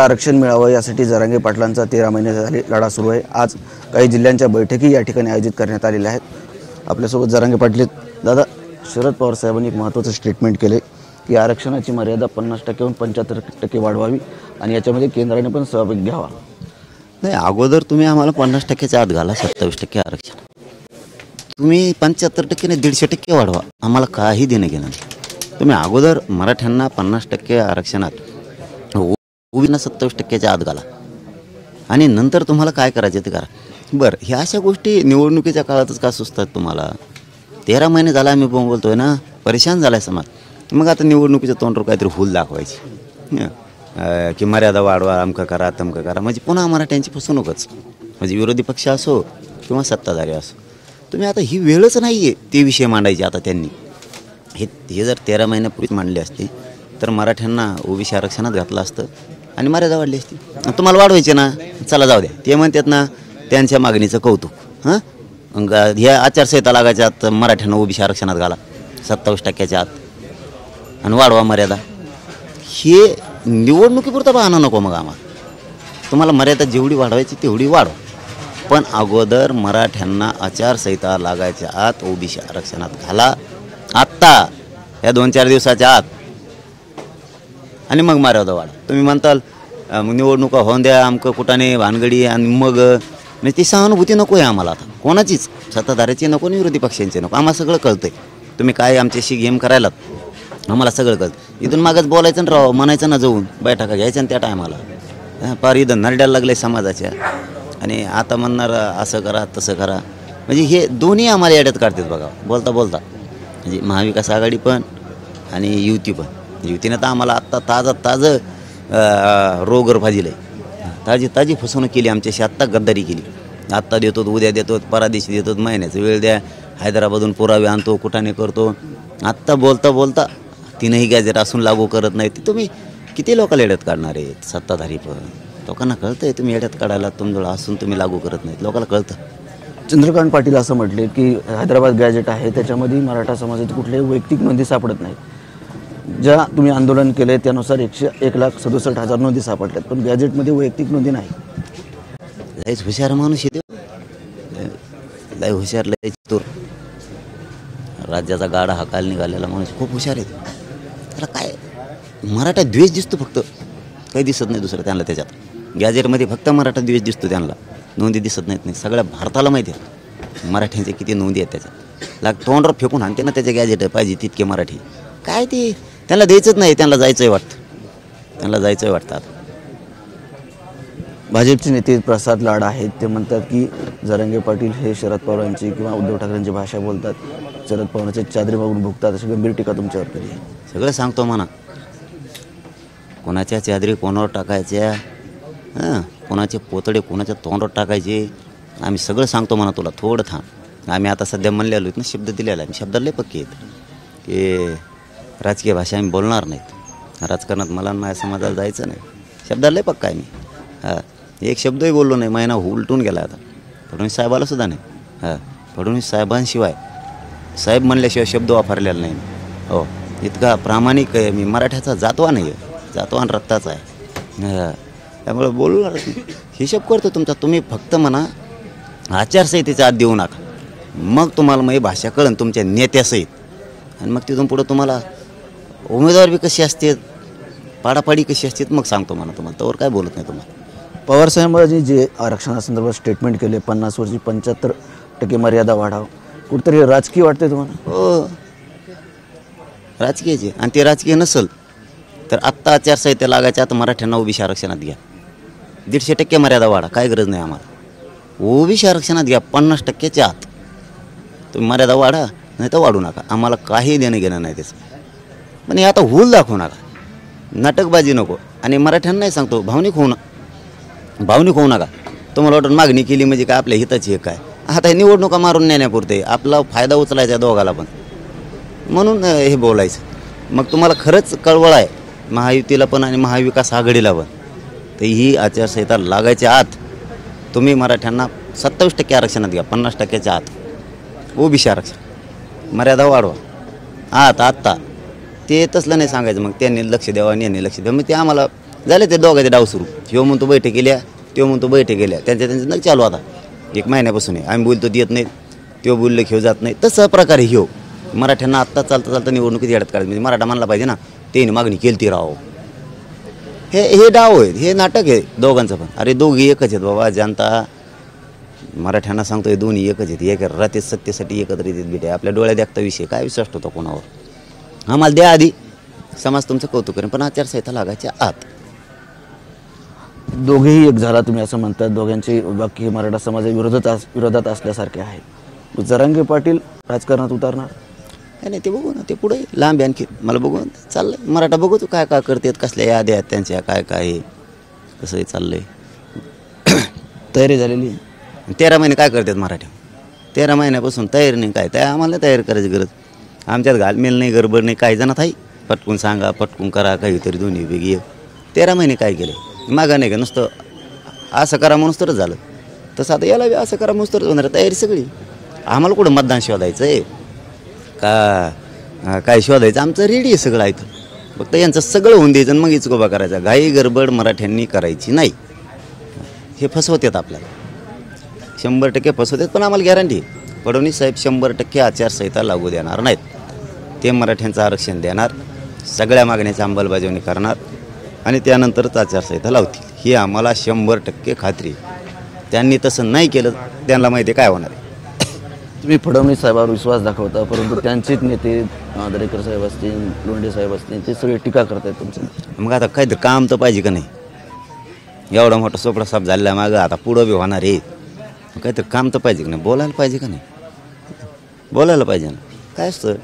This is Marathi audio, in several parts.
आरक्षण मिळावं यासाठी जरांगे पाटलांचा 13 महिने झाले लढा सुरू आहे। आज काही जिल्ह्यांच्या बैठकी या ठिकाणी आयोजित करण्यात आलेल्या आहेत। आपल्यासोबत जरांगे पाटील दादा, शरद पवार साहेबांनी एक महत्त्वाचं स्टेटमेंट केले की आरक्षणाची मर्यादा 50% वरून 75% वाढवावी आणि याच्यामध्ये केंद्राने पण सहभाग घ्यावा। नाही, अगोदर तुम्ही आम्हाला 50%च्या आत घाला, 27% आरक्षण। तुम्ही 75% ने 150% वाढवा, आम्हाला काही देणं घेणं नाही। तुम्ही अगोदर मराठ्यांना 50% आरक्षणात ओबीसींना 27%च्या आत घाला आणि नंतर तुम्हाला काय करायचं ते करा। बरं, ह्या अशा गोष्टी निवडणुकीच्या काळातच का सुचतात तुम्हाला? 13 महिने झाला आम्ही बोलतोय ना, परेशान झालाय समाज। मग आता निवडणुकीच्या तोंडावर काहीतरी फूल दाखवायची की मर्यादा वाढवा, अमकं करा तमकं करा, म्हणजे पुन्हा मराठ्यांची फसवणूकच। म्हणजे विरोधी पक्ष असो किंवा सत्ताधारी असो, तुम्ही आता ही वेळच नाही आहे ते विषय मांडायचे। आता त्यांनी हे जर 13 महिन्यापूर्वीच मांडले असते तर मराठ्यांना ओबीसी आरक्षणात घातलं असतं आणि मर्यादा वाढली असती। तुम्हाला वाढवायचे ना, चला जाऊ द्या, ते म्हणतात ना त्यांच्या मागणीचं कौतुक। ह्या आचारसंहिता लागायच्या आत मराठ्यांना ओबीसी आरक्षणात घाला 27%च्या आत आणि वाढवा मर्यादा। हे निवडणुकीपुरता बहाणा नको मग आम्हाला। तुम्हाला मर्यादा जेवढी वाढवायची तेवढी वाढवा, पण अगोदर मराठ्यांना आचारसंहिता लागायच्या आत ओबीसी आरक्षणात घाला आत्ता, या 2-4 दिवसाच्या आत, आणि मग मर्यादा वाढ। तुम्ही म्हणताल निवडणुका होऊन द्या, आमकं कुठाने भानगडी, आणि मग म्हणजे ती सहानुभूती नको आहे आम्हाला आता कोणाचीच, सत्ताधाऱ्याची नको आणि विरोधी पक्षांची नको। आम्हाला सगळं कळतंय, तुम्ही काय आमच्याशी गेम करायलात आम्हाला सगळं कळतं। इथून मागच बोलायचं ना राव, म्हणायचं ना, जाऊन बैठका घ्यायच्या त्या टायमाला पार इथं नरड्याला लागले समाजाच्या, आणि आता म्हणणार असं करा तसं करा। म्हणजे हे दोन्ही आम्हाला येड्यात काढतात बघा बोलता बोलता। म्हणजे महाविकास आघाडी पण आणि युती पण। युतीनं तर आम्हाला आत्ता ताजं रोगर भाजीलं आहे, ताजी फसवणूक केली आमच्याशी, आत्ता गद्दारी केली। आत्ता देतो, उद्या देतो, परादिशी देतो, महिन्याचा वेळ द्या, हैदराबादून पुरावे आणतो, कुठाने करतो। आत्ता बोलता तीनही गॅजेट असून लागू करत नाही, ते तुम्ही किती लोकांना येड्यात काढणार आहेत? सत्ताधारी पण लोकांना कळतं आहे तुम्ही येड्यात काढायला, तुमजवळ असून तुम्ही लागू करत नाहीत, लोकांना कळतं। चंद्रकांत पाटील असं म्हटले की हैदराबाद गॅजेट आहे त्याच्यामध्ये मराठा समाजाची कुठल्याही वैयक्तिक नोंदी सापडत नाहीत। ज्या तुम्ही आंदोलन केले त्यानुसार 1,67,000 नोंदी सापडल्यात, पण गॅजेटमध्ये वैयक्तिक नोंदी नाही। लयच हुशार माणूस येतो, लय हुशार, लय चतुर, राज्याचा गाडा हाकायला निघालेला माणूस, खूप हुशार आहे। त्याला काय मराठा द्वेष दिसतो फक्त, काही दिसत नाही दुसरं त्यांना। त्याच्यात गॅजेटमध्ये फक्त मराठा द्वेष दिसतो त्यांना, नोंदी दिसत नाहीत। नाही, सगळ्या भारताला माहिती आहे मराठ्यांचे किती नोंदी आहेत त्याच्यात। तोंडावर फेकून आणते ना त्याचे गॅजेट पाहिजे तितके मराठी, काय ते त्यांना द्यायचंच नाही, त्यांना जायचंय वाटतं। आता भाजपचे नेते प्रसाद लाड आहेत, ते म्हणतात की जरांगे पाटील हे शरद पवारांची किंवा उद्धव ठाकरेंची भाषा बोलतात, शरद पवारांचे चादरी मागून भुगतात, अशी गंभीर टीका तुमच्यावर केली आहे। सगळं सांगतो म्हणा, कोणाच्या चादरी कोणावर टाकायच्या, कोणाचे पोतडे कोणाच्या तोंडावर टाकायचे, आम्ही सगळं सांगतो म्हणा तुला, थोडं थांब। आम्ही आता सध्या म्हणलेलो आहेत ना, शब्द दिलेला आहे, शब्दाला लय पक्के आहेत की राजकीय भाषा आम्ही बोलणार नाहीत, राजकारणात मला आणि माझ्या समाजाला जायचं नाही, शब्दाला लय पक्का आहे मी। एक शब्दही बोललो नाही, महिना उलटून गेला आता, फडणवीस साहेबाला सुद्धा नाही। फडणवीस साहेबांशिवाय, साहेब म्हणल्याशिवाय शब्द वापरलेला नाही हो, इतका प्रामाणिक आहे मी, मराठ्याचा जातवा नाही आहे, जातवान रक्ताचा आहे, त्यामुळे बोलणार हिशोब करतो तुमचा। तुम्ही फक्त म्हणा आचारसंहितेच्या आत देऊ नका, मग तुम्हाला मग भाषा कळन तुमच्या नेत्यासहित, आणि मग तिथून पुढं तुम्हाला उमेदवार बी कशी असते, पाडापाडी कशी असते, मग सांगतो म्हणा तुम्हाला, त्यावर काय बोलत नाही तुम्हाला। पवार साहेबांनी जे आरक्षणासंदर्भात स्टेटमेंट केले, 50 वर्षी 75% मर्यादा वाढाव, कुठेतरी राजकीय वाटते तुम्हाला? हो, राजकीयचे, आणि ते राजकीय नसेल तर आत्ता आचारसंहिता लागायच्या आता मराठ्यांना ओबीसी आरक्षणात घ्या, 150% मर्यादा वाढा, काय गरज नाही आम्हाला। ओबीसी आरक्षणात घ्या 50%च्या आत, तुम्ही मर्यादा वाढा नाही तर वाढू नका, आम्हाला काही देणं घेणं नाही त्याचं। पण हे आता हुल दाखवू नका, नाटकबाजी नको, आणि मराठ्यांनाही सांगतो भावनिक होऊ नका। तुम्हाला वाटून मागणी केली म्हणजे काय आपल्या हिताची आहे काय? आता हे निवडणुका मारून नेण्यापुरते, आपला फायदा उचलायचा दोघाला पण, म्हणून हे बोलायचं। मग तुम्हाला खरंच कळवळ आहे महायुतीला पण आणि महाविकास आघाडीला पण, तर ही आचारसंहिता लागायच्या आत तुम्ही मराठ्यांना 27% आरक्षणात घ्या, 50%च्या आत ओबीसी आरक्षण, मर्यादा वाढवा आत्ता। ते तसलं नाही सांगायचं, मग त्यांनी लक्ष द्यावं आणि यांनी लक्ष द्यावं, मग ते आम्हाला झाले ते दोघांचे डाव सुरू. ह्यो म्हणतो बैठक केल्या, तो म्हणतो बैठक केल्या, त्यांचं नग चालू आता 1 महिन्यापासून आहे. आम्ही बोलतो देत नाहीत, तो बोललं घेऊ जात नाही. तसं प्रकारे ह्यो मराठ्यांना आत्ता चालता निवडणुकीत येड्यात काढायचं. म्हणजे मराठा मानला पाहिजे ना, त्याने मागणी केली ती राहो. हे डाव आहेत, हे नाटक आहे दोघांचं पण. अरे दोघी एकच आहेत बाबा. जनता मराठ्यांना सांगतोय दोन्ही एकच आहेत. एक रात्री सत्तेसाठी एकत्र येतात बेटे. आपल्या डोळ्यात देखता विषय काय विश्वास होता कोणावर. आम्हाला द्या आधी, समाज तुमचं कौतुक करेन, पण आचारसंहिता लागायच्या आत. दोघेही एक झाला तुम्ही असं म्हणतात. दोघांची बाकी मराठा विरोधात असल्यासारखे आहे. जरांगे पाटील राजकारणात उतरणार? नाही ते बघू ना, ते पुढे लांब आहे आणखी. मला बघू चाललंय मराठा, बघू तू काय काय करतात, कसल्या याद्या आहेत त्यांच्या, काय काय कसं चाललंय. तयारी झालेली आहे. 13 महिने काय करतात मराठा? 13 महिन्यापासून तयारी नाही काय. त्या आम्हाला तयारी करायची गरज. आमच्यात घालमेल नाही, गडबड नाही. काही जणात आहे पटकून सांगा, पटकून करा, काहीतरी दोन्ही वेगळी. 13 महिने काय केले मागा नाही का, नुसतं असं करा म्हणून तरच झालं. तसं आता याला असं करा म्हणून तरच होणार. तयारी सगळी. आम्हाला कुठं मतदान शोधायचं आहे का काय शोधायचं? आमचं रेडी आहे सगळं ऐकून. फक्त यांचं सगळं होऊन द्यायचं आणि मग इचकोबा करायचा. घाई गडबड मराठ्यांनी करायची नाही. हे फसवतात आपल्याला, 100% फसवतात. पण आम्हाला गॅरंटी फडणवीस साहेब 100% आचारसंहिता लागू देणार नाहीत. ते मराठ्यांचं आरक्षण देणार, सगळ्या मागण्याची अंमलबजावणी करणार आणि त्यानंतरच आचारसंहिता लावतील. ही आम्हाला 100% खात्री. त्यांनी तसं नाही केलं, त्यांना माहिती आहे काय होणार आहे. तुम्ही फडणवीस साहेबांवर विश्वास दाखवता, परंतु त्यांचेच नेते दरेकर साहेब असतील, लोंढे साहेब असतील, ते सगळे टीका करतात तुमचं. मग आता काहीतरी काम तर पाहिजे का नाही? एवढा मोठा सोपडा साफ झालेला मागं, आता पुढं बी होणार आहे. काहीतरी काम तर पाहिजे का नाही? बोलायला पाहिजे का नाही? बोलायला पाहिजे ना. काय असतं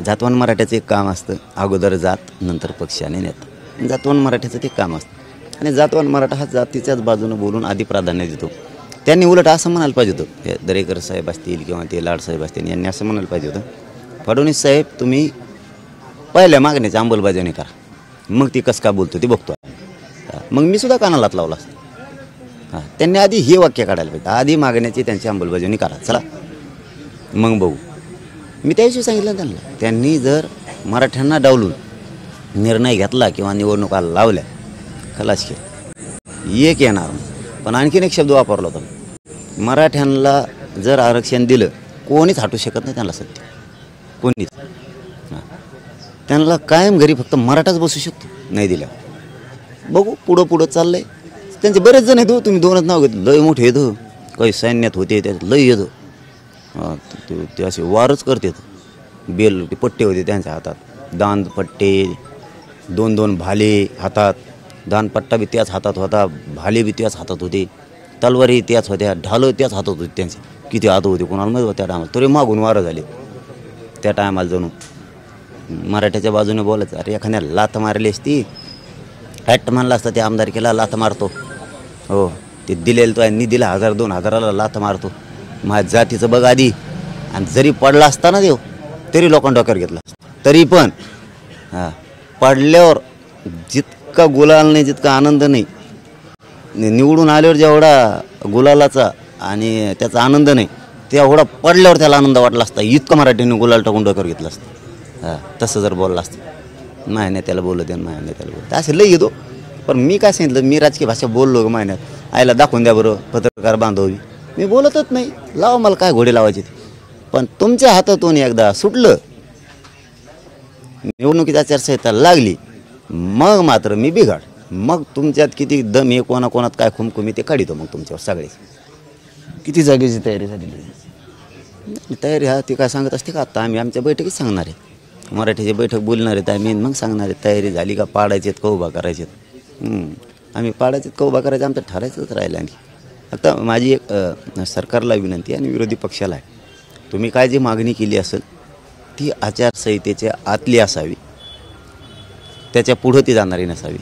जातवान मराठ्याचं एक काम असतं, अगोदर जात नंतर पक्ष आणि नेता. जातवान मराठ्याचं ते काम असतं आणि जातवान मराठा हा जातीच्याच बाजूनं बोलून आधी प्राधान्य देतो. त्यांनी उलट असं म्हणायला पाहिजे होतं, हे दरेकर साहेब असतील किंवा ते लाडसाहेब असतील, यांनी असं म्हणायला पाहिजे होतं, फडणवीस साहेब तुम्ही पहिल्या मागण्याची अंमलबजावणी करा, मग ती कसं का बोलतो ते बघतो. मग मी सुद्धा कानालात लावला असतो. हां, त्यांनी आधी हे वाक्य काढायला पाहिजे, आधी मागण्याची त्यांची अंमलबजावणी करा, चला मग बघू. मी त्याविषयी सांगितलं त्यांना. त्यांनी जर मराठ्यांना डावलून निर्णय घेतला किंवा निवडणुका लावल्या, खलास केलं, एक येणार. पण आणखीन एक शब्द वापरला होता, मराठ्यांना जर आरक्षण दिलं कोणीच हटू शकत नाही त्यांना सत्य, कोणीच. त्यांना कायम घरी फक्त मराठाच बसू शकतो नाही दिल्या. बघू पुढं पुढं चाललंय. त्यांचे बरेच जण आहेत, तुम्ही 2च नाव घेतलं, लय मोठे येतं, काही सैन्यात होते त्यात लय येतं. ते असे वारच करतात. बेल ते पट्टे होते त्यांच्या हातात, दांडपट्टे, 2-2 भाले हातात, दानपट्टा बी त्याच हातात होता, भाले बी त्याच हातात होते, तलवारी त्याच होत्या, ढालं त्याच हातात होते त्यांचे. किती हात होते कोणाला माहीत होतं त्या टायमाला. तरी मागून वारं झाले त्या टायमाला. जणू मराठ्याच्या बाजूने बोलायचं. अरे एखाद्याला लाथ मारली असती, हॅट म्हणला असता, ते आमदारकीला लाथ मारतो. हो, ते दिलेलं तो यांनी दिला 1000-2000ला लाथ मारतो. माझ्या जातीचं बघ आधी. आणि जरी पडला असता ना देव, तरी लोकांना डोक्यावर घेतला असता. तरी पण हां, पडल्यावर जितका गुलाल नाही, जितका आनंद नाही, निवडून आल्यावर जेवढा गुलालाचा आणि त्याचा आनंद नाही, तेवढा पडल्यावर त्याला आनंद वाटला असता. इतकं मराठीने गुलाल टाकून डोक्यावर घेतलं असतं. हां, तसं जर बोलला असतं, माझ्या नेत्याला बोललं ते, माझ्या नेत्याला बोललं असं लई येतो. पण मी काय सांगितलं, मी राजकीय भाषा बोललो महिन्यात, आईला दाखवून द्या बरं, पत्रकार बांधवी. मी बोलतच नाही, लावा मला काय घोडे लावायचे. पण तुमच्या हातातून एकदा सुटलं, निवडणुकीची आचारसंहिता लागली, मग मात्र मी बिघाड. मग तुमच्यात किती दम आहे, कोणाकोणात काय खुमखुमी, ते काढितो मग तुमच्यावर सगळे. किती जागेची तयारी झालेली आहे? तयारी हा ती काय सांगत असते का? आता आम्ही आमच्या बैठकीत सांगणार आहे, मराठीची बैठक बोलणार आहेत आम्ही, मग सांगणार आहे तयारी झाली का, पाडायचे आहेत का उभा करायचे आहेत. आम्ही पाडायचे का उभा करायचं आमचं ठरायचंच राहिलं. आणि आता माझी एक सरकारला विनंती आणि विरोधी पक्षाला आहे, तुम्ही काय जी मागणी केली असेल ती आचारसंहितेच्या आतली असावी, त्याच्या पुढं ती जाणारी नसावी.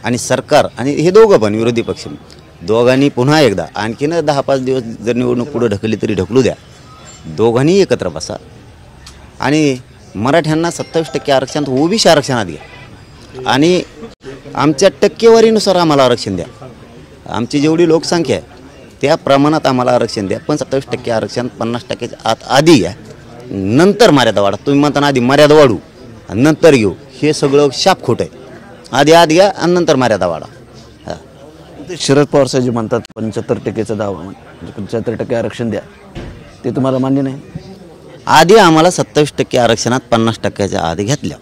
आणि सरकार आणि हे दोघं पण विरोधी पक्ष दोघांनी पुन्हा एकदा आणखीन 10-5 दिवस जर निवडणूक पुढं ढकलली तरी ढकलू द्या, दोघांनी एकत्र बसा आणि मराठ्यांना 27% आरक्षणात ओबीसी आरक्षणात घ्या आणि आमच्या टक्केवारीनुसार आम्हाला आरक्षण द्या. आमची जेवढी लोकसंख्या आहे त्या प्रमाणात आम्हाला आरक्षण द्या, पण 27% आरक्षण 50%च्या आत आधी घ्या, नंतर मर्यादा वाढा. तुम्ही म्हणताना आधी मर्यादा वाढू आणि नंतर घेऊ, हे सगळं शाप खोटं आहे. आधी आत घ्या आणि नंतर मर्यादा वाढा. हां ते शरद पवार साहेब जे म्हणतात 75%चा दावा म्हणजे 75% आरक्षण द्या, ते तुम्हाला मान्य नाही? आधी आम्हाला 27% आरक्षणात 50%च्या आधी घेतल्या.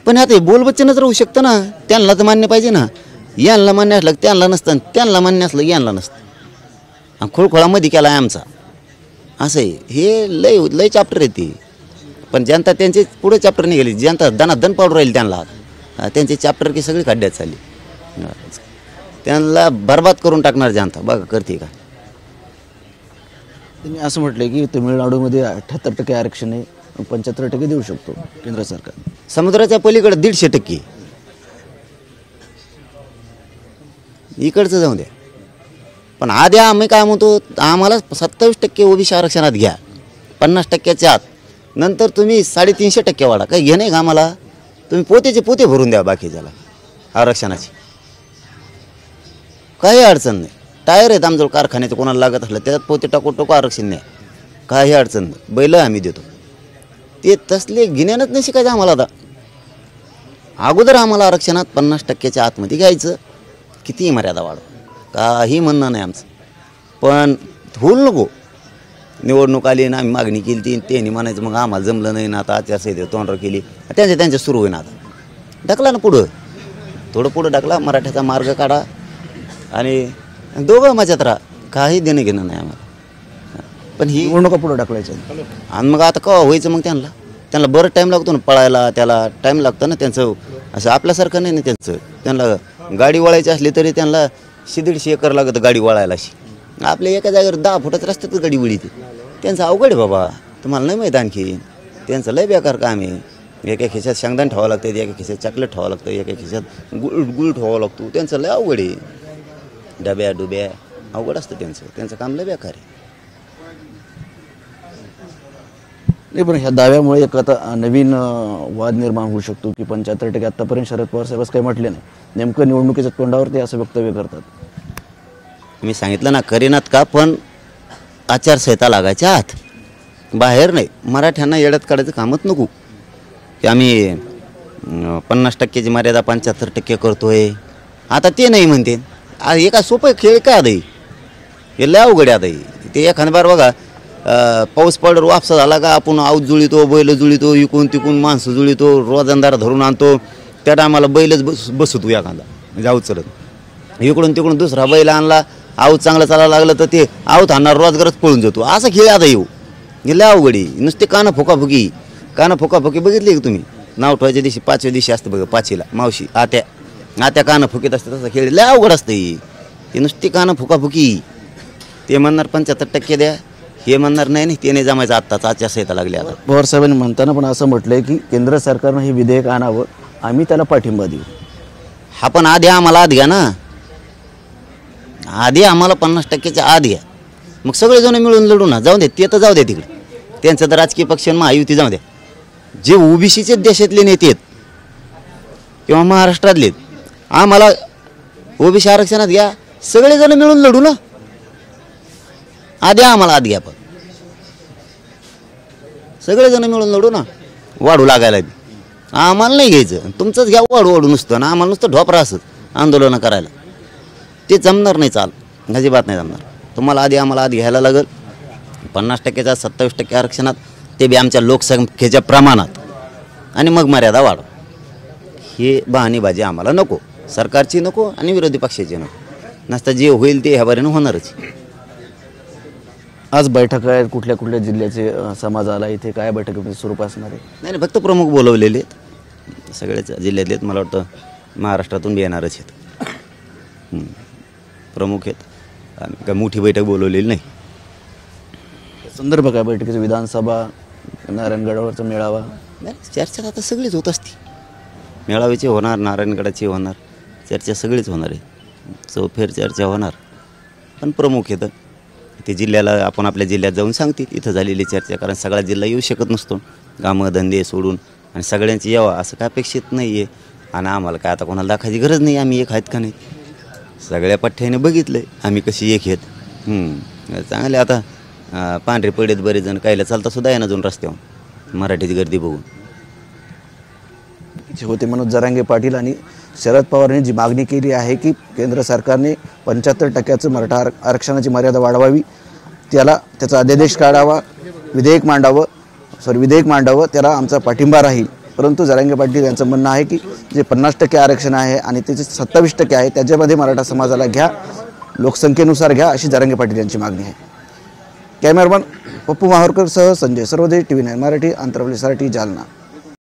पण आता हे बोलबच्चनच राहू शकतं ना, त्यांना तर मान्य पाहिजे ना. यांना मान्य असलं की त्यांना नसतं, त्यांना मान्य असलं की यांना नसतं. आणि खोळखोळामध्ये केला आहे आमचा. असं आहे, हे लय लय चॅप्टर आहे ती. पण जनता त्यांचे पुढे चॅप्टर निघाली, जनता दनादन पाडू राहील त्यांना. त्यांचे चॅप्टर की सगळी खड्ड्यात चालली. त्यांना बरबाद करून टाकणार जनता, बघा करते का. त्यांनी असं म्हटलं की तमिळनाडूमध्ये 78% आरक्षण आहे, 75% देऊ शकतो केंद्र सरकार. समुद्राच्या पलीकडे 150%. इकडचं जाऊ द्या. पण आधी आम्ही काय म्हणतो, आम्हाला 27% ओबीसी आरक्षणात घ्या, 50%च्या आत. नंतर तुम्ही 350% वाढा, काही घे नाही का आम्हाला. तुम्ही पोतेचे पोते भरून द्या बाकीच्याला आरक्षणाची, काही अडचण नाही. टायर आहेत आमच्याजवळ कारखान्याचे, कोणाला लागत असलं त्याच्यात पोते टाकू टाकू आरक्षण नाही, काही अडचण नाही. बैल आम्ही देतो. ते तसले घेण्यानंच नाही शिकायचं आम्हाला. आता अगोदर आम्हाला आरक्षणात 50%च्या आतमध्ये घ्यायचं, कितीही मर्यादा वाढव, काही म्हणणं नाही आमचं. पण होईल नको. निवडणूक आली ना, आम्ही मागणी केली ती, त्यांनी म्हणायचं मग आम्हाला जमलं नाही ना, आता आचारसंहिता तोंडवर केली, त्यांच्या सुरू होईना. आता ढकला ना पुढं, थोडं पुढं ढकला, मराठ्याचा मार्ग काढा आणि दोघं मजात राहा, काही देणं घेणं नाही आम्हाला. पण ही निवडणुका पुढे ढकलायचं आणि मग आता केव्हा व्हायचं मग त्यांना बरं टाईम लागतो ना पळायला, त्याला टाईम लागतं ना. त्यांचं असं आपल्यासारखं नाही ना त्यांचं. त्यांना गाडी वळायची असली तरी त्यांना 150 एकर लागतं गाडी वळायला. अशी आपल्या एका जागेवर 10 फुटाच रस्त्यातच गाडी वळीते. त्यांचं अवघड आहे बाबा, तुम्हाला नाही माहीत आणखी. त्यांचं लय बेकार काम आहे. एका खिशात शेंगदाण ठेवावं लागतं, एका खिशात चॉकलेट ठेवावं लागतं, एका खिशात गुळ ठेवावं लागतो. त्यांचं लय अवघड आहे. डब्या डुब्या अवघड असतं त्यांचं काम लय बेकार आहे. नाही, पण ह्या दाव्यामुळे एक आता नवीन वाद निर्माण होऊ शकतो की 75%. आतापर्यंत शरद पवार साहेब काही म्हटले नाही, नेमकं निवडणुकीच्या तोंडावर ते असं वक्तव्य करतात. मी सांगितलं ना, करीनात का, पण आचारसंहिता लागायच्या आत, बाहेर नाही. मराठ्यांना येड्यात काढायचं कामच नको की आम्ही 50%ची मर्यादा 75% करतोय. आता ते नाही म्हणते. हे काय सोपं खेळ काय आता, हे लय अवघड आता. ते एखाद्या बार बघा, पाऊस पडल्यावर वापसा झाला का आपण आऊत जुळितो, बैल जुळितो, इकून तिकून माणसं जुळितो, रोजंदार धरून आणतो. त्या टायमाला बैलच बसतो एखादा, म्हणजे आऊत चलत. इकडून तिकडून दुसरा बैल आणला, आऊत चांगलं चालायला लागलं तर ते आऊत आणणार रोजगारच पळून जातो. असं खेळ आता येऊ, हे लय अवघडी. नुसते कानं फुकाफुकी बघितली की तुम्ही. नाव ठेवायच्या दिवशी 5व्या दिवशी असतं बघा, 5ला मावशी आत्या कानं फुकीत असते, तसं खेळ लय अवघड असतं. ही नुसती कानं फुकाफुकी. ते म्हणणार 75% द्या, हे म्हणणार नाही ते नाही जमायचं. आत्ताच आचारसंहिता लागली. आता पवार साहेबांनी म्हणताना पण असं म्हटलंय की केंद्र सरकारनं हे विधेयक आणावं, आम्ही त्याला पाठिंबा देऊ. हा पण आधी आम्हाला आत घ्या ना, आधी आम्हाला 50%च्या आत घ्या, मग सगळेजण मिळून लढू ना. जाऊ दे, ते तर जाऊ द्या तिकडे, त्यांचं तर राजकीय पक्ष महायुती जाऊ द्या. जे ओबीसीचे देशातले नेते आहेत किंवा महाराष्ट्रातले, आम्हाला ओबीसी आरक्षणात घ्या, सगळेजण मिळून लढू ना. आधी आम्हाला आत घ्या, पण सगळेजण मिळून लढू ना. वाढू लागायला आम्हाला नाही घ्यायचं, तुमचंच घ्या वाढू नुसतं ना. आम्हाला नुसतं ढोपरा असत आंदोलनं करायला, ते जमणार नाही. चाल अजिबात नाही जमणार. तुम्हाला आम्हाला आधी घ्यायला लागेल 50%च्या 27% आरक्षणात, ते बी आमच्या लोकसंख्येच्या प्रमाणात, आणि मग मर्यादा वाढव. हे बहाणेबाजी आम्हाला नको, सरकारची नको आणि विरोधी पक्षाची नको. नसता जे होईल ते ह्या बारीनं होणारच. आज बैठक आहे, कुठल्या कुठल्या जिल्ह्याचे समाज आला इथे, काय बैठकीमध्ये स्वरूप असणार आहे? नाही, फक्त प्रमुख बोलवलेले आहेत, सगळ्याच जिल्ह्यातले आहेत. मला वाटतं महाराष्ट्रातून बी येणारच आहेत, प्रमुख आहेत. आम्ही काय मोठी बैठक बोलवलेली नाही. संदर्भ काय बैठकीचा? विधानसभा, नारायणगडावरचा मेळावा? नाही, चर्चा आता सगळीच होत असते. मेळाव्याची होणार, नारायणगडाची होणार, चर्चा सगळीच होणार आहे. चौफेर चर्चा होणार, पण प्रमुख येतं ते जिल्ह्याला. आपण आपल्या जिल्ह्यात जाऊन सांगतील इथं झालेली चर्चा, कारण सगळा जिल्हा येऊ शकत नसतो, कामं धंदे सोडून. आणि सगळ्यांची यावं असं काय अपेक्षित नाही आहे. आणि आम्हाला काय आता कोणाला दाखवायची गरज नाही आम्ही एक आहेत का नाही. सगळ्या पठ्ठ्याने बघितलं आम्ही कशी एक आहेत. चांगले आता पांढरे पडेत बरेच जण, कायला चालता सुद्धा आहे ना दोन रस्त्यावर, मराठीची गर्दी बघून. जे होते मनोज जरांगे पाटील आणि शरद पवारांनी जी मागणी केली आहे की केंद्र सरकारने 75% मराठा आरक्षणाची मर्यादा वाढवावी, त्याचा अध्यादेश काढावा, विधेयक मांडावं, त्याला आमचा पाठिंबा राहील. परंतु जरांगे पाटील यांचं म्हणणं आहे की जे 50% आरक्षण आहे आणि त्याचे 27% आहे त्याच्यामध्ये मराठा समाजाला घ्या, लोकसंख्येनुसार घ्या, अशी जरांगे पाटील यांची मागणी आहे. कॅमेरामन पप्पू माहूरकर सह संजय सर्वदे, TV9 मराठी, आंतरवलीसाठी, जालना.